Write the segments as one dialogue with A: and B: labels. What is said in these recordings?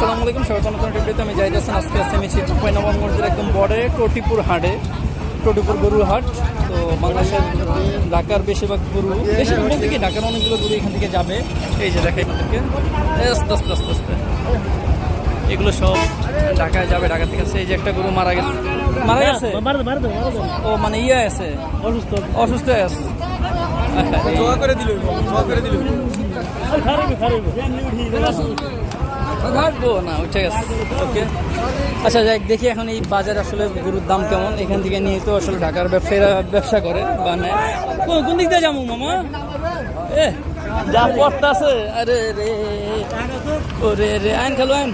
A: আসসালামু আলাইকুম, সবাই নতুন ভিডিওতে আমি যাইতেছি। আজকে আমি চাঁপাইনবাবগঞ্জের একদম বর্ডারে টটিপুর হাটে, টটিপুর গরুর হাট। তো বাংলাদেশের ঢাকার বেশিরভাগ গরু, বেশিরভাগ বলতে কি ঢাকার অনেকগুলো গরু এখান থেকে যাবে। এই যে দেখাই আপনাদেরকে, আস্তে আস্তে আস্তে আস্তে এগুলো সব ঢাকায় যাবে। ঢাকা থেকে এই যে একটা গরু মারা গেছে, ও মানে ইয়ে আছে, অসুস্থ আছে, না উঠে গেছে। ওকে, আচ্ছা যাই দেখি এখন এই বাজারে আসলে গরুর দাম কেমন। এখান থেকে নিয়ে তো আসলে ঢাকার ব্যবসায়ীরা ব্যবসা করে বা নেয়। কোন দিক দিয়ে যাবো মামা? যা পথটা আছে, আরে রে ওরে রে, আইন খেলো আইন,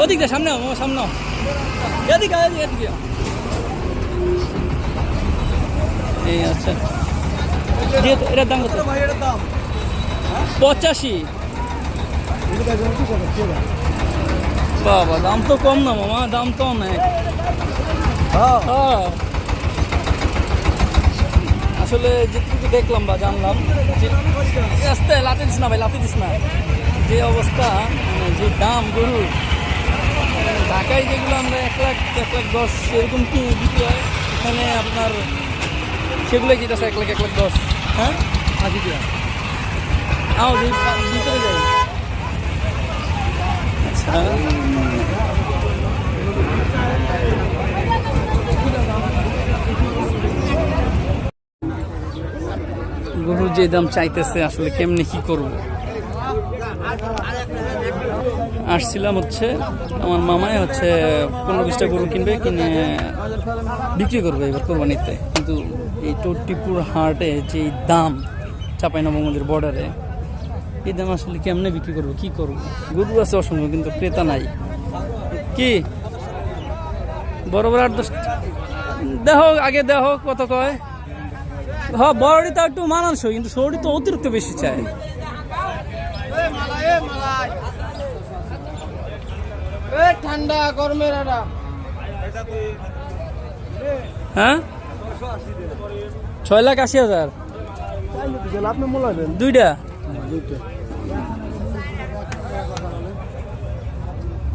A: ওদিক দিয়ে সামনে মামা, সামনে এদিকে এদিকে। এই আচ্ছা, এটার দাম কত? 85। বাবা দাম তো কম না মামা, দাম তো অনেক। আসলে যেটুকু দেখলাম বা জানলাম, আস্তে লাতে দিস না ভাই, লাতে দিস না। যে অবস্থা, মানে যে দাম গরু ঢাকায় যেগুলো আমরা 1,10,000 এরকম কি বিক্রি হয়, এখানে আপনার সেগুলোই যেতেছে 1,10,000। হ্যাঁ আজি দিয়া ভিতরে যাই। আচ্ছা, গরুর যে দাম চাইতেছে আসলে কেমনে কি করব। আসছিলাম হচ্ছে আমার মামাই হচ্ছে 15-20টা গরু কিনবে, কিনে বিক্রি করবে এবার কোরবানিতে। কিন্তু এই টটিপুর হাটে যে দাম চাঁপাইনবাবগঞ্জের বর্ডারে, এই দাম আসলে কেমনে বিক্রি করবো, কি করবো? গরু আছে অসংখ্য কিন্তু ক্রেতা নাই। কি বড় বড় 8-10 দেহ আগে দেহ কত কয়? হ্যাঁ বড়ি তো একটু মানানসই, কিন্তু সৌড়ি তো অতিরিক্ত বেশি চায়।
B: ঠান্ডা গরমের
A: হ্যাঁ 6,80,000
B: আপনি মোলাবেন
A: দুইটা।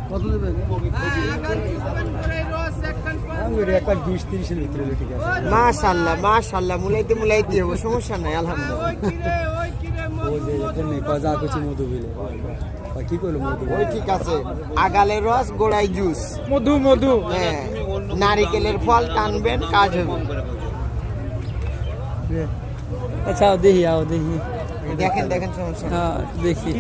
B: কত দেবেন? 1,20-30 ভিতরে ঠিক আছে। মাশাআল্লাহ মাশাআল্লাহ, মুলাইতে হবে, সমস্যা নাই আলহামদুলিল্লাহ। যা কিছু মধু বিলে কি করলো মধু, ওই ঠিক আছে। আগালের রস, গোড়াই জুস, মধু মধু, হ্যাঁ নারিকেলের ফল টানবেন, কাজ হবে।
A: আচ্ছা দেখি, দেখি
B: দেখেন সমস্যা,
A: দেখি।